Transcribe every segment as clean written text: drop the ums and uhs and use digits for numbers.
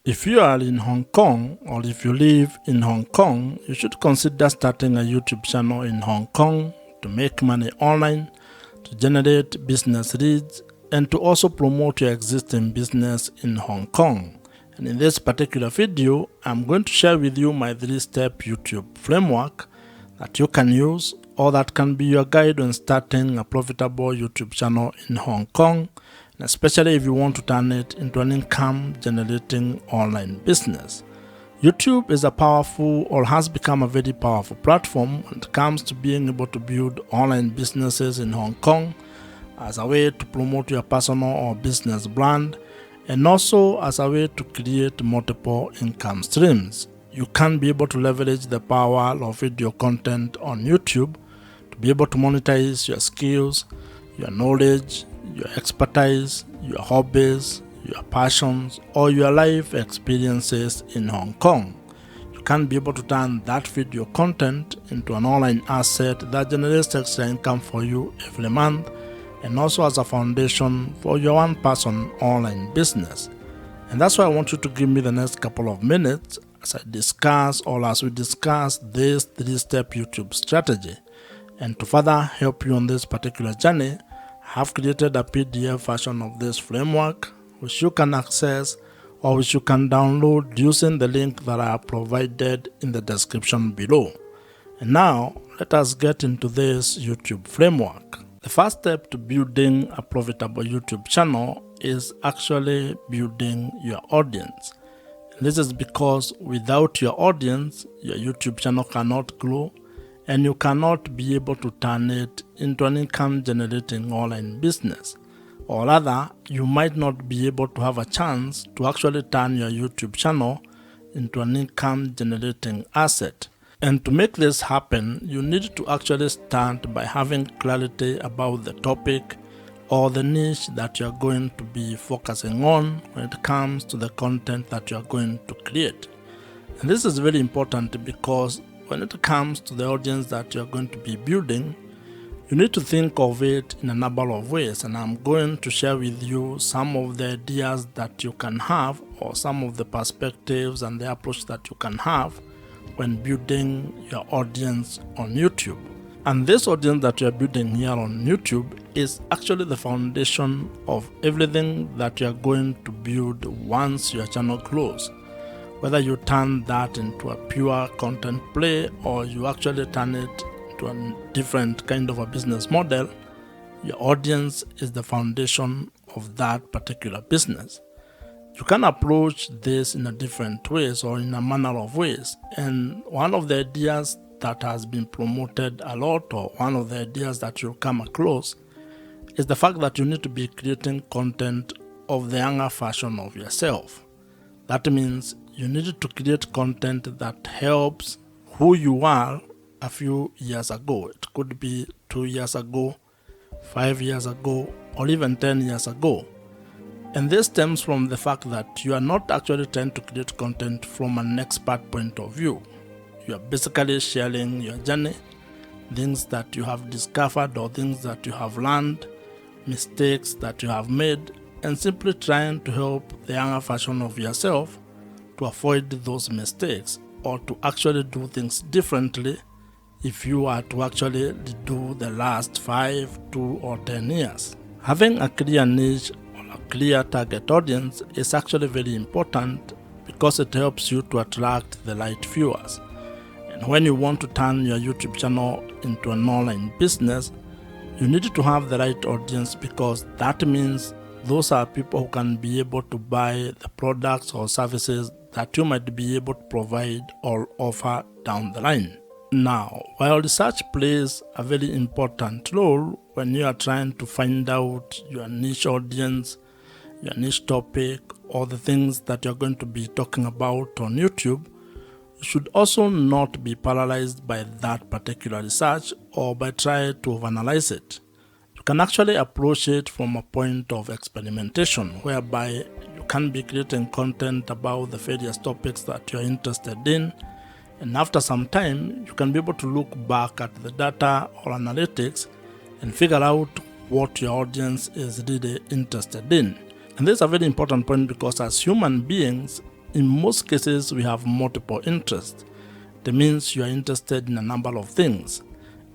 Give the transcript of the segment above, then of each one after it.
If you are in Hong Kong or if you live in Hong Kong, you should consider starting a YouTube channel in Hong Kong to make money online, to generate business leads, and to also promote your existing business in Hong Kong. And in this particular video, I'm going to share with you my 3-step YouTube framework that you can use, or that can be your guide on starting a profitable YouTube channel in Hong Kong, and especially if you want to turn it into an income-generating online business. YouTube is a powerful, or has become a very powerful platform when it comes to being able to build online businesses in Hong Kong as a way to promote your personal or business brand, and also as a way to create multiple income streams. You can be able to leverage the power of video content on YouTube to be able to monetize your skills, your knowledge, your expertise, your hobbies, your passions, or your life experiences in Hong Kong. You can be able to turn that video content into an online asset that generates extra income for you every month, and also as a foundation for your one-person online business. And that's why I want you to give me the next couple of minutes as we discuss this 3-step YouTube strategy. And to further help you on this particular journey, I have created a PDF version of this framework which you can access or which you can download using the link that I have provided in the description below. And now let us get into this YouTube framework. The first step to building a profitable YouTube channel is actually building your audience. This is because without your audience, your YouTube channel cannot grow, and you cannot be able to turn it into an income-generating online business. Or rather, you might not be able to have a chance to actually turn your YouTube channel into an income-generating asset. And to make this happen, you need to actually start by having clarity about the topic or the niche that you're going to be focusing on when it comes to the content that you're going to create. And this is very important because when it comes to the audience that you're going to be building, you need to think of it in a number of ways, and I'm going to share with you some of the ideas that you can have, or some of the perspectives and the approach that you can have when building your audience on YouTube. And this audience that you're building here on YouTube is actually the foundation of everything that you're going to build once your channel grows. Whether you turn that into a pure content play or you actually turn it into a different kind of a business model, your audience is the foundation of that particular business. You can approach this in a different ways or in a manner of ways. And one of the ideas that has been promoted a lot, or one of the ideas that you'll come across, is the fact that you need to be creating content of the younger version of yourself. That means you need to create content that helps who you are a few years ago. It could be 2 years ago, 5 years ago, or even 10 years ago. And this stems from the fact that you are not actually trying to create content from an expert point of view. You are basically sharing your journey, things that you have discovered or things that you have learned, mistakes that you have made, and simply trying to help the younger version of yourself to avoid those mistakes or to actually do things differently if you are to actually do the last 5, 2, or 10 years. Having a clear niche or a clear target audience is actually very important because it helps you to attract the right viewers. And when you want to turn your YouTube channel into an online business, you need to have the right audience, because that means those are people who can be able to buy the products or services that you might be able to provide or offer down the line. Now, while research plays a very important role when you are trying to find out your niche audience, your niche topic, or the things that you're going to be talking about on YouTube, you should also not be paralyzed by that particular research or by trying to overanalyze it. You can actually approach it from a point of experimentation, whereby you can be creating content about the various topics that you're interested in, and after some time, you can be able to look back at the data or analytics and figure out what your audience is really interested in. And this is a very important point, because as human beings, in most cases we have multiple interests. That means you are interested in a number of things.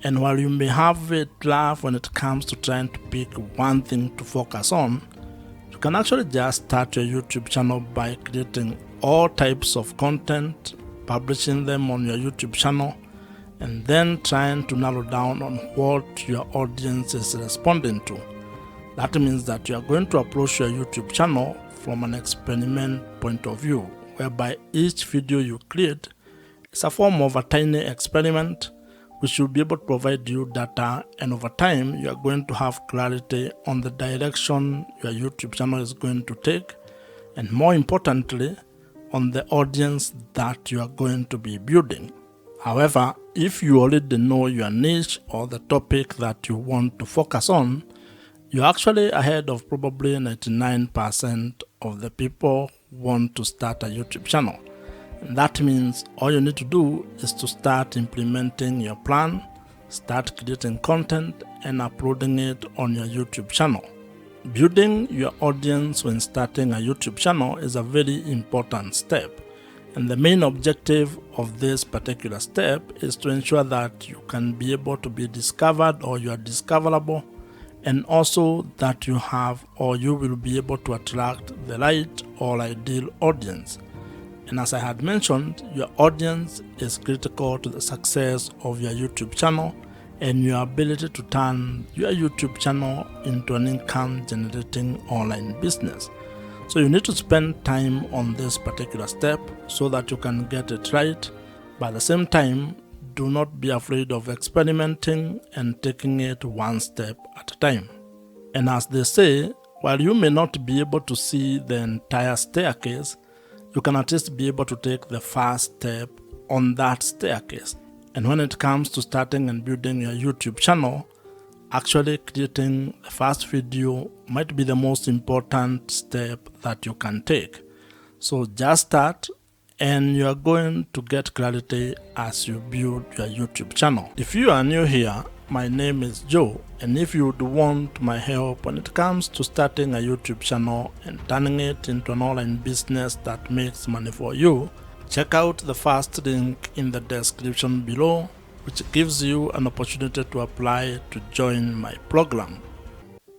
And while you may have a drive when it comes to trying to pick one thing to focus on, you can actually just start your YouTube channel by creating all types of content, publishing them on your YouTube channel, and then trying to narrow down on what your audience is responding to. That means that you are going to approach your YouTube channel from an experiment point of view, whereby each video you create is a form of a tiny experiment which will be able to provide you data, and over time you are going to have clarity on the direction your YouTube channel is going to take, and more importantly, on the audience that you are going to be building. However, if you already know your niche or the topic that you want to focus on, you're actually ahead of probably 99% of the people who want to start a YouTube channel. And that means all you need to do is to start implementing your plan, start creating content, and uploading it on your YouTube channel. Building your audience when starting a YouTube channel is a very important step. And the main objective of this particular step is to ensure that you can be able to be discovered, or you are discoverable, and also that you have, or you will be able to attract the right or ideal audience. And as I had mentioned, your audience is critical to the success of your YouTube channel and your ability to turn your YouTube channel into an income generating online business. So you need to spend time on this particular step so that you can get it right. But at the same time, do not be afraid of experimenting and taking it one step at a time. And as they say, while you may not be able to see the entire staircase, you can at least be able to take the first step on that staircase. And when it comes to starting and building your YouTube channel, actually creating the first video might be the most important step that you can take. So just start, and you are going to get clarity as you build your YouTube channel. If you are new here, my name is Joe, and if you would want my help when it comes to starting a YouTube channel and turning it into an online business that makes money for you, check out the first link in the description below, which gives you an opportunity to apply to join my program.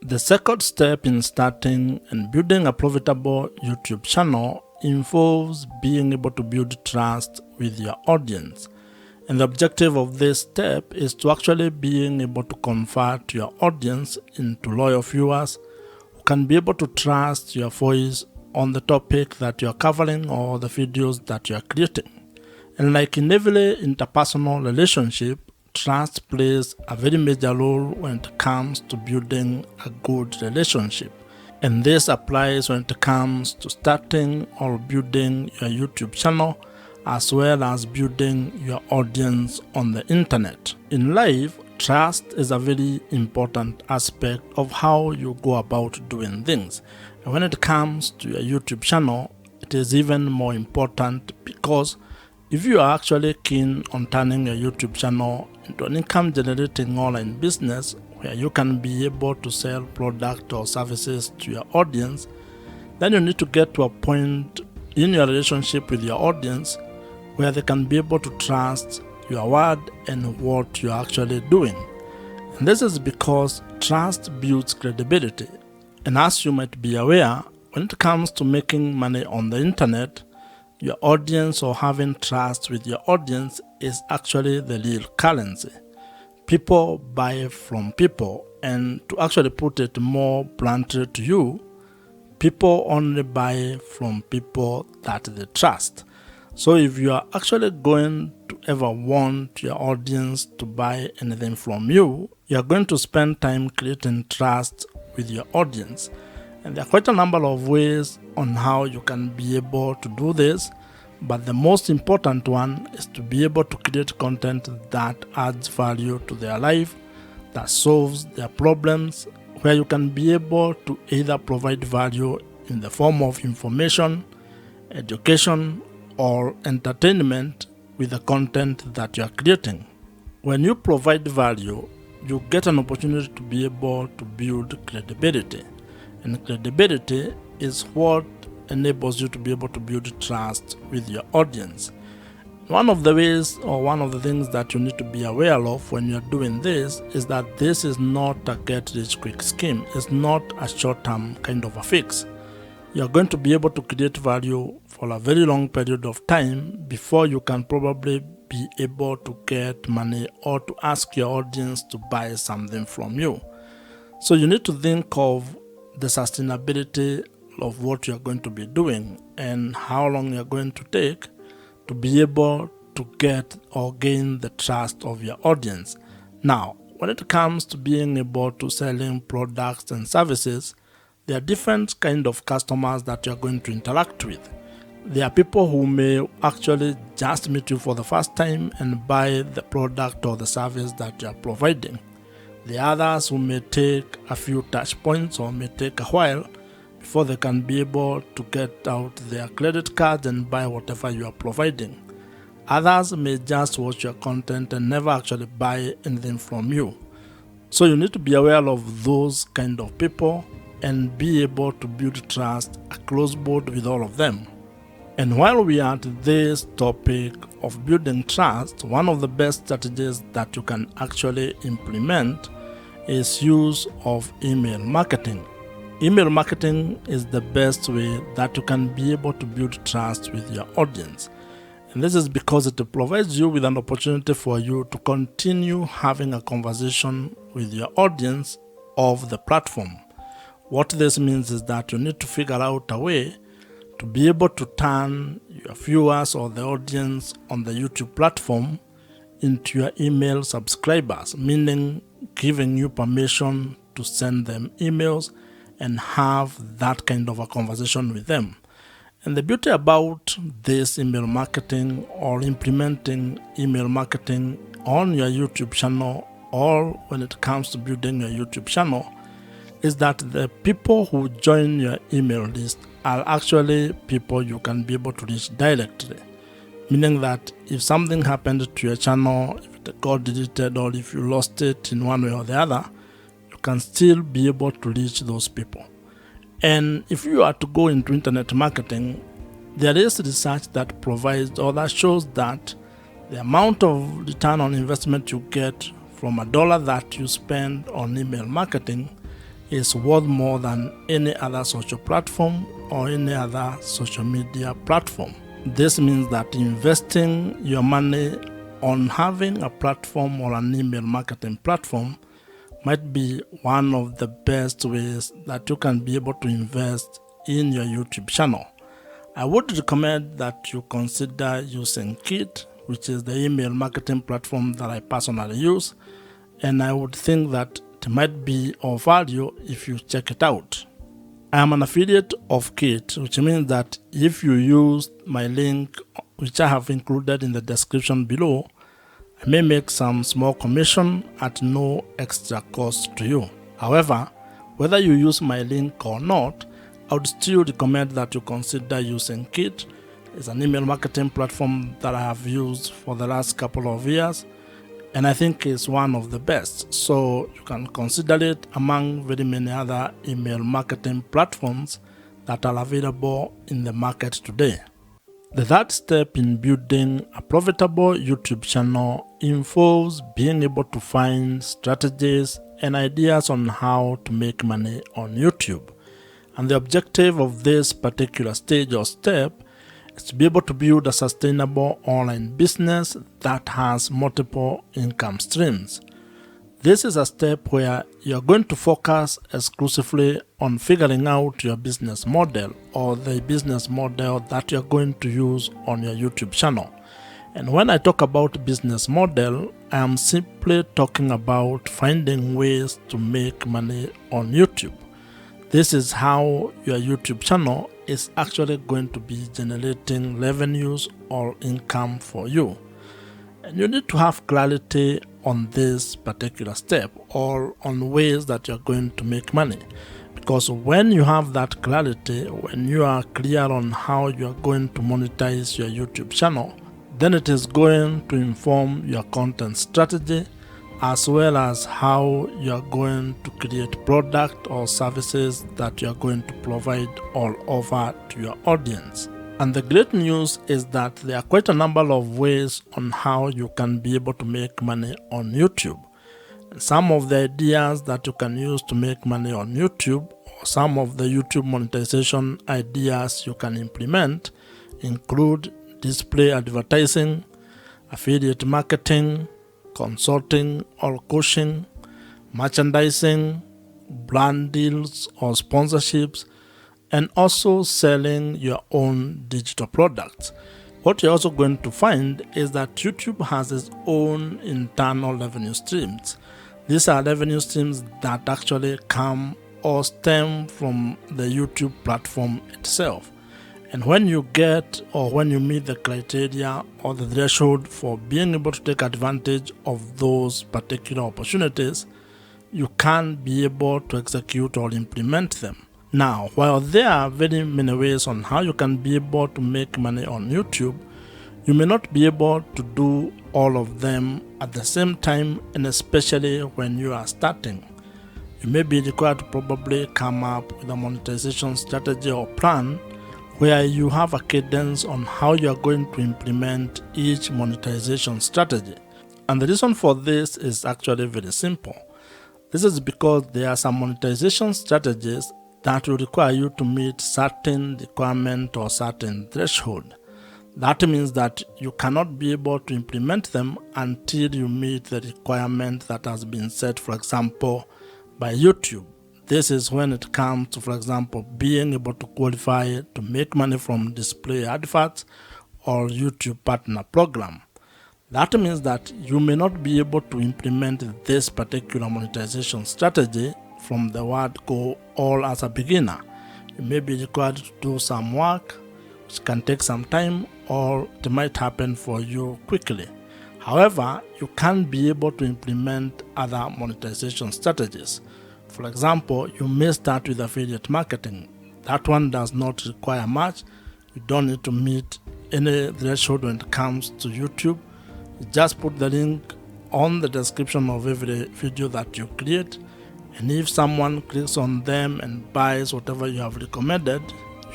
The second step in starting and building a profitable YouTube channel involves being able to build trust with your audience. And the objective of this step is to actually being able to convert your audience into loyal viewers who can be able to trust your voice on the topic that you are covering or the videos that you are creating. And like in every interpersonal relationship, trust plays a very major role when it comes to building a good relationship. And this applies when it comes to starting or building your YouTube channel, as well as building your audience on the internet. In life, trust is a very important aspect of how you go about doing things. And when it comes to your YouTube channel, it is even more important, because if you are actually keen on turning your YouTube channel into an income generating online business where you can be able to sell product or services to your audience, then you need to get to a point in your relationship with your audience where they can be able to trust your word and what you're actually doing. And this is because trust builds credibility. And as you might be aware, when it comes to making money on the internet, your audience, or having trust with your audience, is actually the real currency. People buy from people, and to actually put it more bluntly to you, people only buy from people that they trust. So if you are actually going to ever want your audience to buy anything from you, you are going to spend time creating trust with your audience. And there are quite a number of ways on how you can be able to do this, but the most important one is to be able to create content that adds value to their life, that solves their problems, where you can be able to either provide value in the form of information, education, or entertainment with the content that you are creating. When you provide value, you get an opportunity to be able to build credibility. And credibility is what enables you to be able to build trust with your audience. One of the ways or one of the things that you need to be aware of when you're doing this is that this is not a get-rich-quick scheme. It's not a short-term kind of a fix. You're going to be able to create value for a very long period of time before you can probably be able to get money or to ask your audience to buy something from you. So you need to think of the sustainability of what you're going to be doing and how long you're going to take to be able to get or gain the trust of your audience. Now, when it comes to being able to selling products and services, there are different kind of customers that you're going to interact with. There are people who may actually just meet you for the first time and buy the product or the service that you're providing. The others who may take a few touch points or may take a while before they can be able to get out their credit card and buy whatever you are providing. Others may just watch your content and never actually buy anything from you. So you need to be aware of those kind of people and be able to build trust across board with all of them. And while we are at this topic of building trust, one of the best strategies that you can actually implement is use of email marketing. Email marketing is the best way that you can be able to build trust with your audience. And this is because it provides you with an opportunity for you to continue having a conversation with your audience of the platform. What this means is that you need to figure out a way to be able to turn your viewers or the audience on the YouTube platform into your email subscribers, meaning giving you permission to send them emails and have that kind of a conversation with them. And the beauty about this email marketing or implementing email marketing on your YouTube channel or when it comes to building your YouTube channel is that the people who join your email list are actually people you can be able to reach directly. Meaning that if something happened to your channel, if it got deleted or if you lost it in one way or the other, you can still be able to reach those people. And if you are to go into internet marketing, there is research that provides or that shows that the amount of return on investment you get from $1 that you spend on email marketing is worth more than any other social platform or any other social media platform. This means that investing your money on having a platform or an email marketing platform might be one of the best ways that you can be able to invest in your YouTube channel. I would recommend that you consider using Kit, which is the email marketing platform that I personally use, and I would think that it might be of value if you check it out. I am an affiliate of Kit, which means that if you use my link, which I have included in the description below, I may make some small commission at no extra cost to you. However, whether you use my link or not, I would still recommend that you consider using Kit. It's an email marketing platform that I have used for the last couple of years, and I think it's one of the best. So you can consider it among very many other email marketing platforms that are available in the market today. The third step in building a profitable YouTube channel involves being able to find strategies and ideas on how to make money on YouTube. And the objective of this particular stage or step is to be able to build a sustainable online business that has multiple income streams. This is a step where you're going to focus exclusively on figuring out your business model or the business model that you're going to use on your YouTube channel. And when I talk about business model, I am simply talking about finding ways to make money on YouTube. This is how your YouTube channel is actually going to be generating revenues or income for you. And you need to have clarity on this particular step or on ways that you're going to make money. Because when you have that clarity, when you are clear on how you're going to monetize your YouTube channel, then it is going to inform your content strategy as well as how you are going to create product or services that you are going to provide all over to your audience. And the great news is that there are quite a number of ways on how you can be able to make money on YouTube. And some of the ideas that you can use to make money on YouTube, or some of the YouTube monetization ideas you can implement, include display advertising, affiliate marketing, consulting or coaching, merchandising, brand deals or sponsorships, and also selling your own digital products. What you're also going to find is that YouTube has its own internal revenue streams. These are revenue streams that actually come or stem from the YouTube platform itself. And when you get or when you meet the criteria or the threshold for being able to take advantage of those particular opportunities, you can be able to execute or implement them. Now, while there are very many ways on how you can be able to make money on YouTube, you may not be able to do all of them at the same time, and especially when you are starting. You may be required to probably come up with a monetization strategy or plan where you have a cadence on how you are going to implement each monetization strategy. And the reason for this is actually very simple. This is because there are some monetization strategies that will require you to meet certain requirement or certain threshold. That means that you cannot be able to implement them until you meet the requirement that has been set, for example, by YouTube. This is when it comes to, for example, being able to qualify to make money from display adverts or YouTube partner program. That means that you may not be able to implement this particular monetization strategy from the word go all as a beginner. You may be required to do some work, which can take some time, or it might happen for you quickly. However, you can be able to implement other monetization strategies. For example, you may start with affiliate marketing. That one does not require much. You don't need to meet any threshold when it comes to YouTube. You just put the link on the description of every video that you create, and if someone clicks on them and buys whatever you have recommended,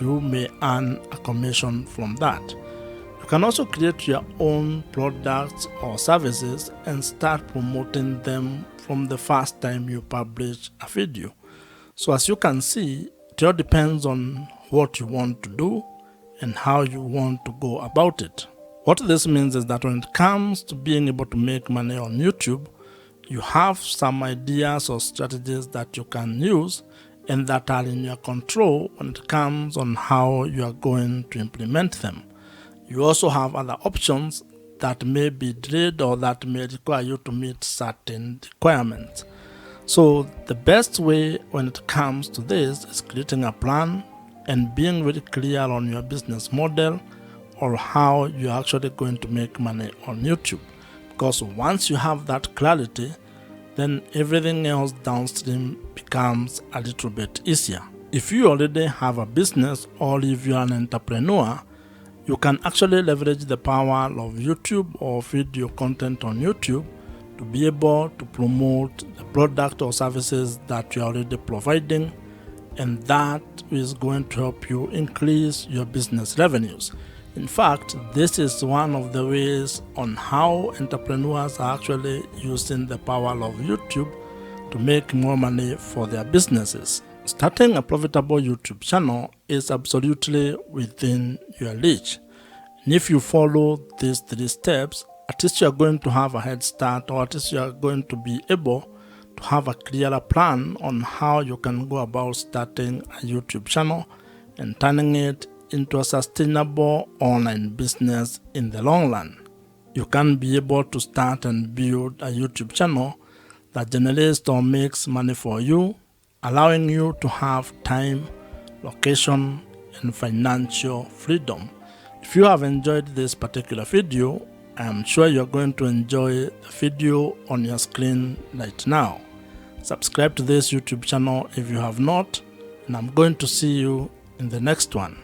you may earn a commission from that. You can also create your own products or services and start promoting them from the first time you publish a video. So as you can see, it all depends on what you want to do and how you want to go about it. What this means is that when it comes to being able to make money on YouTube, you have some ideas or strategies that you can use and that are in your control when it comes on how you are going to implement them. You also have other options that may be delayed or that may require you to meet certain requirements. So the best way when it comes to this is creating a plan and being very clear on your business model or how you're actually going to make money on YouTube. Because once you have that clarity, then everything else downstream becomes a little bit easier. If you already have a business or if you're an entrepreneur, you can actually leverage the power of YouTube or video content on YouTube to be able to promote the product or services that you're already providing, and that is going to help you increase your business revenues. In fact, this is one of the ways on how entrepreneurs are actually using the power of YouTube to make more money for their businesses. Starting a profitable YouTube channel is absolutely within your reach. And if you follow these 3 steps, at least you are going to have a head start, or at least you are going to be able to have a clearer plan on how you can go about starting a YouTube channel and turning it into a sustainable online business in the long run. You can be able to start and build a YouTube channel that generates or makes money for you, allowing you to have time, location, and financial freedom. If you have enjoyed this particular video, I am sure you're going to enjoy the video on your screen right now. Subscribe to this YouTube channel if you have not, and I'm going to see you in the next one.